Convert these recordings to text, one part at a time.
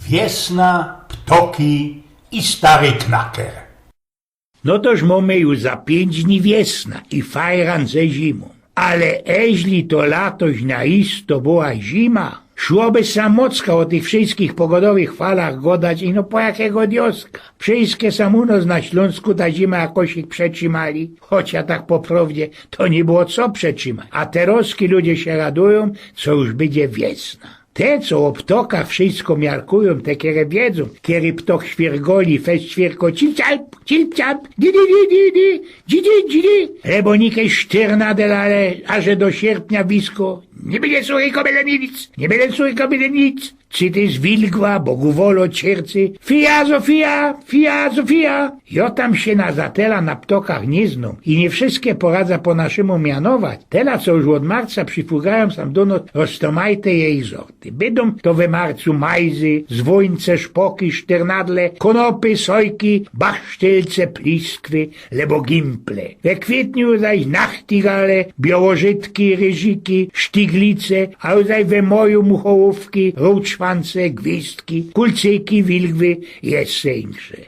Wiesna, ptoki i stary knaker. No toż mamy już za 5 dni wiesna i fajran ze zimą. Ale eźli to latoś naisto była zima, szłoby samocka o tych wszystkich pogodowych falach godać i no po jakiego dioska. Wszystkie samunos na Śląsku ta zima jakoś ich przetrzymali, chocia tak po prawdzie to nie było co przetrzymać. A teroski ludzie się radują, co już będzie wiesna. Te, co o ptokach wszystko miarkują, te kiedy wiedzą, kiedy ptok świergoli, fest świerko, cilp, didi, lebo nikie sztyrnadel, ale aże do sierpnia blisko, nie będzie słuchaj byle nic. Czy ty zwilgła, Bogu wolo, ciercy, fia, Zofia. Jo tam się na zatela na ptokach nie zną i nie wszystkie poradza po naszemu mianować. Tela, co już od marca przyfugają sam do noc, roztomajte jej sorty. Będą to we marcu majzy, zwójce, szpoki, szternadle, konopy, sojki, basztylce, pliskwy, lebo gimple. We kwietniu zaś nachtigale, białożytki, ryżyki, sztiglice, a zaś we moju muchołówki, szwance, gwizdki, kulcyki, wilgwy i jeszcze.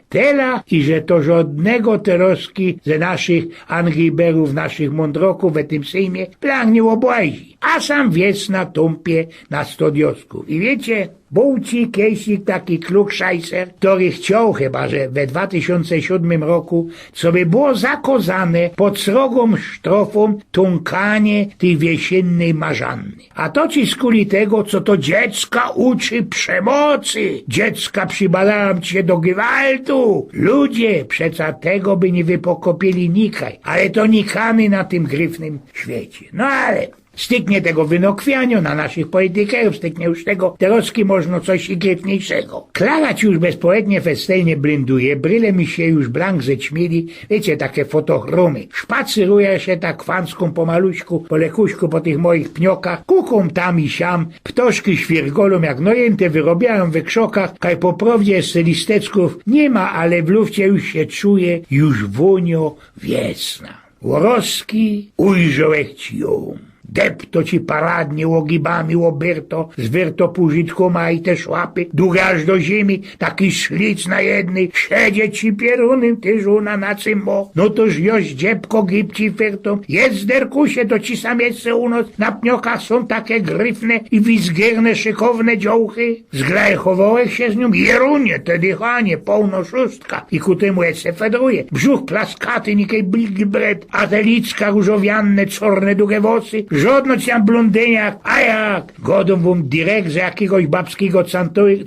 Tela i że to żadnego teroski ze naszych angryberów, naszych mądroków w tym sejmie plan nie obłazi. A sam wiesna tąpie na 100 diosków. I wiecie, był ci kiedyś taki klugscheißer, który chciał chyba, że we 2007 roku, co by było zakazane pod srogą sztrofą tunkanie tej wiesiennej marzanny. A to ci skuli tego, co to dziecka uczy przemocy. Dziecka przybalałam cię do gwałtu. Ludzie, przeca tego by nie wypokopili nikaj, ale to nikany na tym gryfnym świecie. No ale styknie tego wynokwiania na naszych politykerów, styknie już tego teroski można coś i gryfniejszego. Klara ci już bezpołednie festelnie blinduje, bryle mi się już blank zećmieli, wiecie, takie fotochromy. Szpacyruje się tak fanską pomaluśku, po lekuśku po tych moich pniokach, kuką tam i siam, ptoszki świergolą jak nojęte wyrobiają we krzokach, kaj po prawdzie jeszcze listeczków nie ma, ale w lufcie już się czuje, już wonio wiesna. Łoroski ujrzałech ci ją. Depto ci paradnie łogibami łobyrto, zwyrto półżytku ma i te szłapy, długa aż do ziemi, taki szlic na jednej, siedzie ci pierunym, ty żona na cymbo. No toż joś dziebko gipci fyrtą, jest zderkusie, to ci sam jeszcze u nas, na pniokach są takie gryfne i wizgierne, szykowne dziołchy. Zglajchowałeś się z nią, jerunie, te dychanie, pełno szóstka i ku temu jeszcze fedruje. Brzuch plaskaty, nikiej bilgi bred, a te licka różowianne, czorne, długie włosy, żadno ci tam blondyniach, a jak? Godą wam direkt z jakiegoś babskiego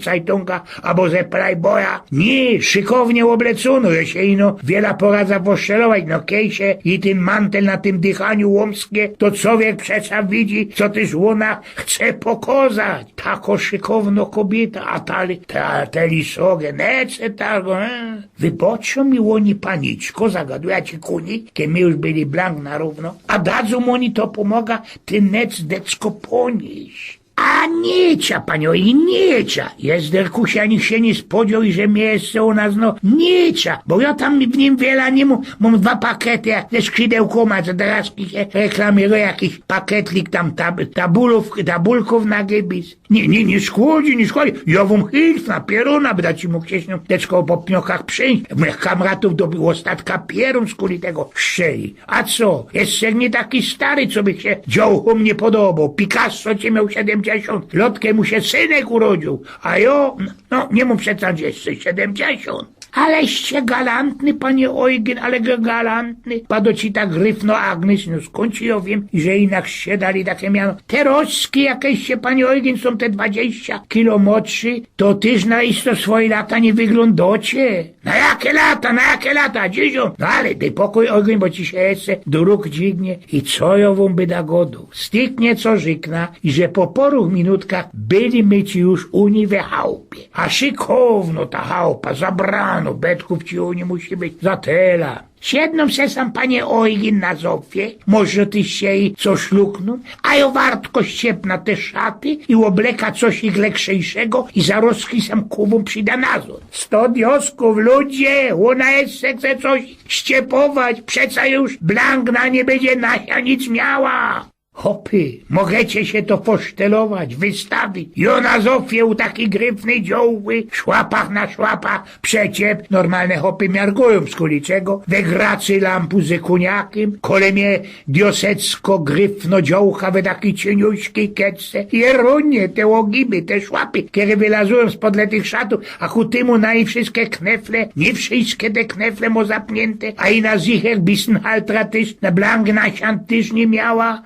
cajtunga albo ze Playboya. Nie, szykownie oblecono, że się ino wiele poradza poszczelować, no kejsie i ten mantel na tym dychaniu łomskie, to człowiek przeca widzi, co ty żłona chce pokazać. Tako szykowno kobieta, a te lisogę, nece tako, Wyboczą mi oni paniczko, zagaduję ci kuni, kiedy my już byli blank na równo, a dadzą oni to pomaga, ty nec decko ponieść. A niecia, panio, i niecia. Jezderkusia niech się nie spodzieł i że mnie jeszcze u nas, no, niecia. Bo ja tam w nim wiele nie mam 2 pakiety, jak ze skrzydełkoma, co teraz się reklamuje jakiś pakietlik tam tabulków na gybis. Nie szkodzi. Ja wam hilf na pieruna, by dać ci mógł się z nią teczko po pniokach przyjść. Moich kamratów dobył ostatka pierun z kuli tego szczeli. A co? Jeszcze nie taki stary, co by się dziołchom nie podobał. Picasso cię miał 70, Lotkę mu się synek urodził, a jo, no nie mu przecież jeszcze 70. Aleście galantny, panie Eugen, ale galantny. Pado ci tak gryfno Agnes, no skąd ci ja wiem, że inak się dali takie miano. Teroski jakieś się, panie Eugen, są te 20 kilo młodszy, to tyż na isto swoje lata nie wyglądacie. Na jakie lata, dzidziu? No ale daj pokój, Eugen, bo ci się jeszcze do róg dźwignie i co ja wam by da godu. Styknie co żykna i że po poru minutkach byli my ci już uni we chałupie. A szykowno ta chałupa, zabrano, betków ci uni musi być za tela. Siedną se sam panie Eugen na Zofie, może ty się i coś lukną, a jo wartko ściepna te szaty i obleka coś ich lekszejszego i zaroski sam kubą przyda nazor. 100 diosków, ludzie, ona jeszcze chce coś ściepować, przeca już blank na nie będzie nasia nic miała. Hopy, możecie się to posztelować, wystawić. Jo na Zofię u taki gryfny dziołły, szłapach na szłapach, przeciep. Normalne hopy miargują z kuliczego. We gracy lampu ze kuniakiem, kole mnie diosecko gryfno dziołcha we taki cieniuśki keczce. Jerunie, te łogiby, te szłapy, kiedy wylazują spod tych szatów, a ku tymu na i wszystkie knefle, nie wszystkie te knefle mo zapnięte, a i na zicher bisenhaltra tyś, na blank na siant tyś nie miała,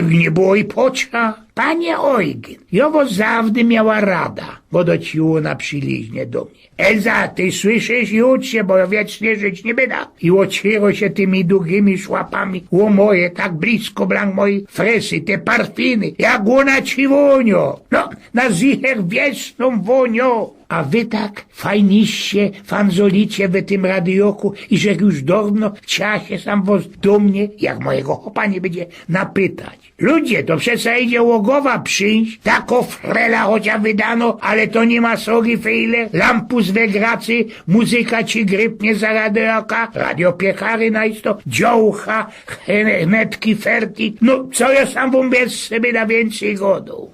nie było i pocza. Panie Eugen, jowo zawdy miała rada, bo dociło na przyliźnie do mnie. Elza, ty słyszysz, ucz się, bo ja wiecznie żyć nie będę. I ociero się tymi długimi szłapami, ło moje, tak blisko blank mojej fresy, te parfiny, jak łona ci wonio. No, na zicher wieczną wonio. A wy tak fajniście fanzolicie w tym radioku i że już dawno chciała się sam was do mnie, jak mojego chopa nie będzie napytać. Ludzie, to przecież idzie łogowa przyjść, tako frela chociaż wydano, ale to nie ma sogi fejle, lampus we gracy, muzyka ci grypnie za radioka, radiopiekary najsto, dziołcha, chnetki, ferti, no co ja sam wam bez sobie na więcej godą.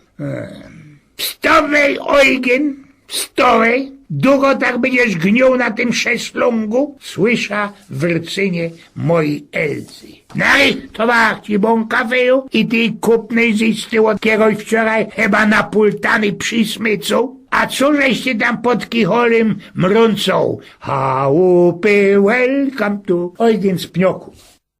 Wstawaj, Eugen! Wstawaj, długo tak będziesz gniął na tym szezlongu? Słysza w rcynie mojej Elzy. Narychtowała ci bon kafeju i ty kupnej zisty od kieroś wczoraj chyba napultany przysmycą? A co żeście tam pod kicholem mrącą? Chałupy, welcome to Eugen z pnioków.